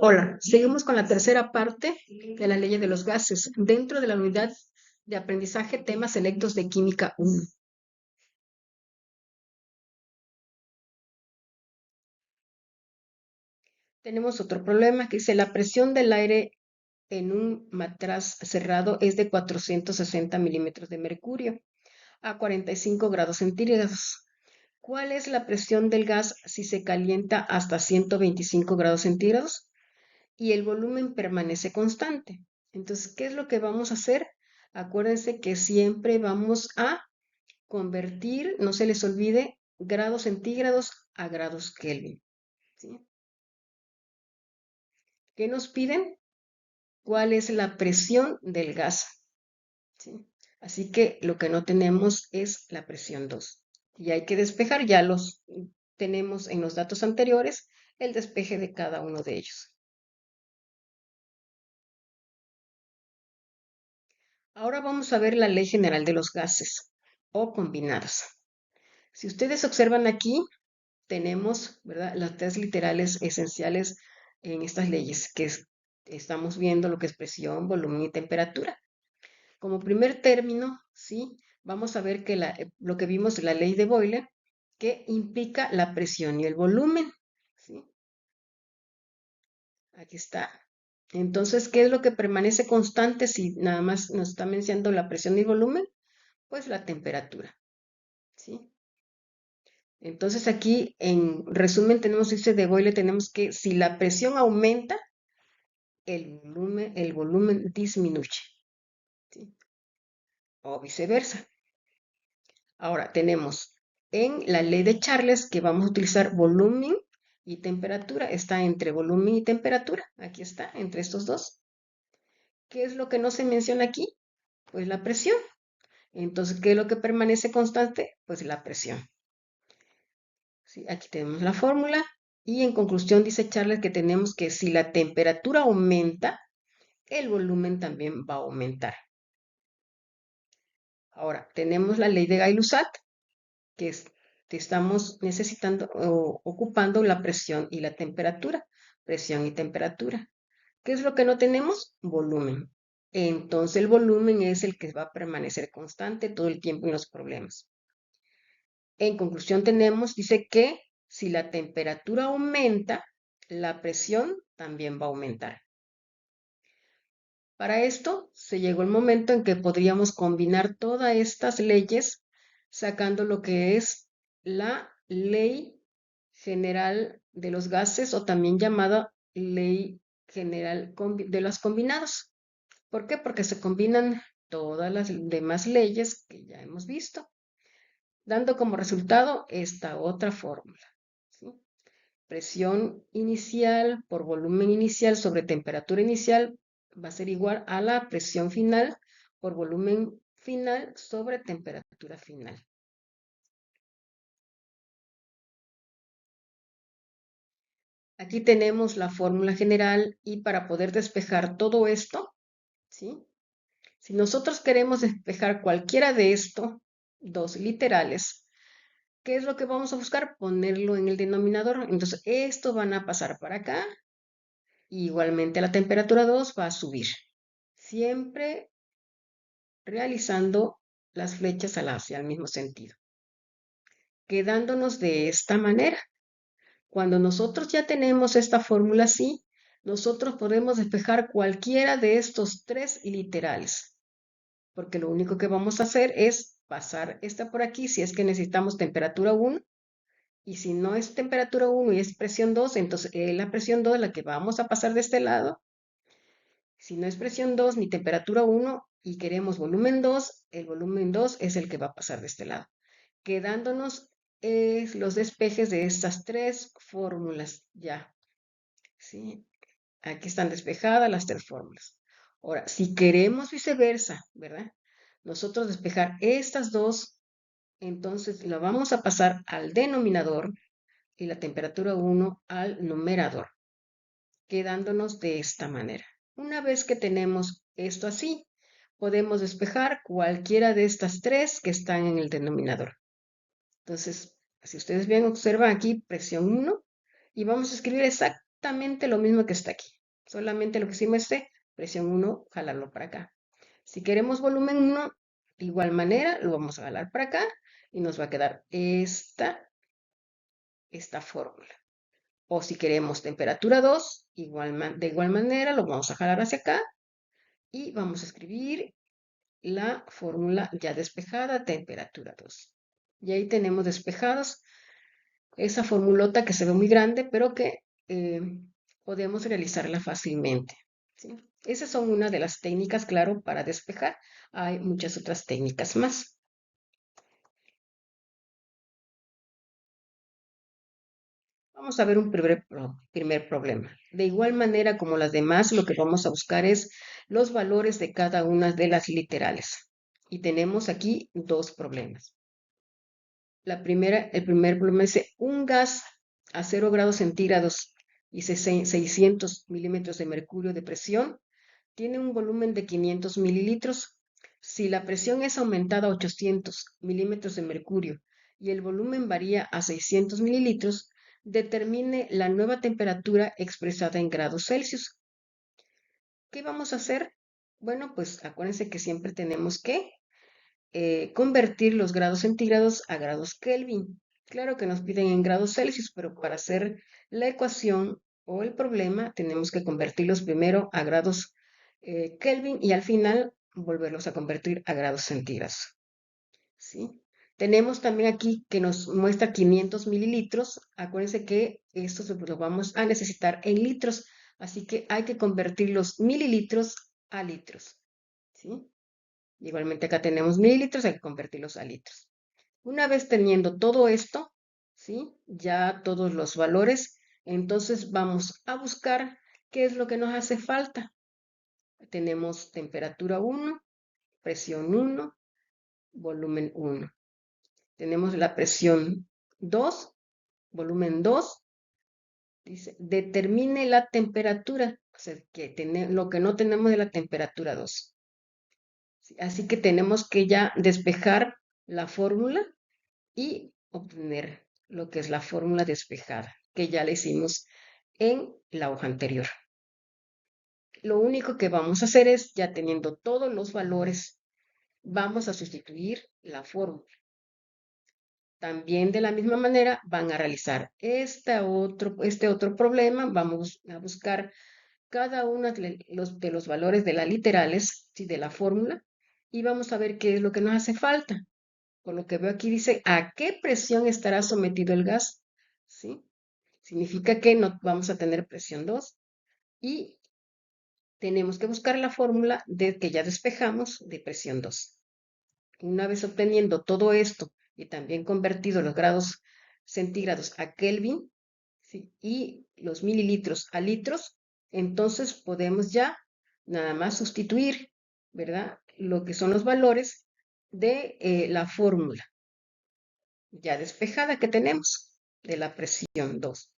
Hola, seguimos con la tercera parte de la ley de los gases dentro de la unidad de aprendizaje temas selectos de Química 1. Tenemos otro problema que dice la presión del aire en un matraz cerrado es de 460 milímetros de mercurio a 45 grados centígrados. ¿Cuál es la presión del gas si se calienta hasta 125 grados centígrados y el volumen permanece constante? Entonces, ¿qué es lo que vamos a hacer? Acuérdense que siempre vamos a convertir, no se les olvide, grados centígrados a grados Kelvin. ¿Sí? ¿Qué nos piden? ¿Cuál es la presión del gas? ¿Sí? Así que lo que no tenemos es la presión 2. Y hay que despejar, ya los tenemos en los datos anteriores, el despeje de cada uno de ellos. Ahora vamos a ver la ley general de los gases o combinados. Si ustedes observan aquí, tenemos, ¿verdad?, las tres literales esenciales en estas leyes, estamos viendo lo que es presión, volumen y temperatura. Como primer término, ¿sí? Vamos a ver que lo que vimos en la ley de Boyle, que implica la presión y el volumen, ¿sí? Aquí está. Entonces, ¿qué es lo que permanece constante si nada más nos está mencionando la presión y el volumen? Pues la temperatura, ¿sí? Entonces aquí, en resumen, dice de Boyle, tenemos que si la presión aumenta, el volumen disminuye, ¿sí? O viceversa. Ahora tenemos en la ley de Charles que vamos a utilizar volumen y temperatura. Está entre volumen y temperatura. Aquí está, entre estos dos. ¿Qué es lo que no se menciona aquí? Pues la presión. Entonces, ¿qué es lo que permanece constante? Pues la presión. ¿Sí? Aquí tenemos la fórmula. Y en conclusión dice Charles que tenemos que si la temperatura aumenta, el volumen también va a aumentar. Ahora, tenemos la ley de Gay-Lussac, que estamos necesitando o ocupando la presión y la temperatura. Presión y temperatura. ¿Qué es lo que no tenemos? Volumen. Entonces el volumen es el que va a permanecer constante todo el tiempo en los problemas. En conclusión tenemos, dice que si la temperatura aumenta, la presión también va a aumentar. Para esto se llegó el momento en que podríamos combinar todas estas leyes sacando lo que es la ley general de los gases o también llamada ley general de los combinados. ¿Por qué? Porque se combinan todas las demás leyes que ya hemos visto, dando como resultado esta otra fórmula, ¿sí? Presión inicial por volumen inicial sobre temperatura inicial va a ser igual a la presión final por volumen final sobre temperatura final. Aquí tenemos la fórmula general y para poder despejar todo esto, ¿sí? Si nosotros queremos despejar cualquiera de estos dos literales, ¿qué es lo que vamos a buscar? Ponerlo en el denominador. Entonces, esto van a pasar para acá. Y igualmente la temperatura 2 va a subir. Siempre realizando las flechas hacia el mismo sentido. Quedándonos de esta manera. Cuando nosotros ya tenemos esta fórmula así, nosotros podemos despejar cualquiera de estos tres literales. Porque lo único que vamos a hacer es pasar esta por aquí si es que necesitamos temperatura 1. Y si no es temperatura 1 y es presión 2, entonces la presión 2 es la que vamos a pasar de este lado. Si no es presión 2 ni temperatura 1 y queremos volumen 2, el volumen 2 es el que va a pasar de este lado. Quedándonos los despejes de estas tres fórmulas ya. ¿Sí? Aquí están despejadas las tres fórmulas. Ahora, si queremos viceversa, ¿verdad? Nosotros despejar estas dos, entonces la vamos a pasar al denominador y la temperatura 1 al numerador, quedándonos de esta manera. Una vez que tenemos esto así, podemos despejar cualquiera de estas tres que están en el denominador. Entonces, si ustedes bien observan aquí, presión 1, y vamos a escribir exactamente lo mismo que está aquí. Solamente lo que hicimos es presión 1, jalarlo para acá. Si queremos volumen 1, de igual manera lo vamos a jalar para acá y nos va a quedar esta fórmula. O si queremos temperatura 2, de igual manera lo vamos a jalar hacia acá y vamos a escribir la fórmula ya despejada, temperatura 2. Y ahí tenemos despejados esa formulota que se ve muy grande, pero que podemos realizarla fácilmente, ¿sí? Esas son una de las técnicas, claro, para despejar. Hay muchas otras técnicas más. Vamos a ver un primer problema. De igual manera como las demás, lo que vamos a buscar es los valores de cada una de las literales. Y tenemos aquí dos problemas. El primer problema dice un gas a 0 grados centígrados y 600 milímetros de mercurio de presión tiene un volumen de 500 mililitros. Si la presión es aumentada a 800 milímetros de mercurio y el volumen varía a 600 mililitros, determine la nueva temperatura expresada en grados Celsius. ¿Qué vamos a hacer? Bueno, pues acuérdense que siempre tenemos que convertir los grados centígrados a grados Kelvin. Claro que nos piden en grados Celsius, pero para hacer la ecuación o el problema tenemos que convertirlos primero a grados Kelvin y al final volverlos a convertir a grados centígrados. ¿Sí? Tenemos también aquí que nos muestra 500 mililitros. Acuérdense que esto lo vamos a necesitar en litros, así que hay que convertir los mililitros a litros. ¿Sí? Igualmente acá tenemos mililitros, hay que convertirlos a litros. Una vez teniendo todo esto, ¿sí? Ya todos los valores, entonces vamos a buscar qué es lo que nos hace falta. Tenemos temperatura 1, presión 1, volumen 1. Tenemos la presión 2, volumen 2. Dice, determine la temperatura, o sea, lo que no tenemos de la temperatura 2. Así que tenemos que ya despejar la fórmula y obtener lo que es la fórmula despejada, que ya la hicimos en la hoja anterior. Lo único que vamos a hacer es, ya teniendo todos los valores, vamos a sustituir la fórmula. También de la misma manera van a realizar este otro problema. Vamos a buscar cada uno de los valores de las literales, ¿sí? De la fórmula, y vamos a ver qué es lo que nos hace falta. Por lo que veo aquí dice, ¿a qué presión estará sometido el gas? ¿Sí? Significa que no vamos a tener presión 2 y tenemos que buscar la fórmula que ya despejamos de presión 2. Una vez obteniendo todo esto y también convertido los grados centígrados a Kelvin, ¿sí? Y los mililitros a litros, entonces podemos ya nada más sustituir, ¿verdad? Lo que son los valores de la fórmula ya despejada que tenemos de la presión 2.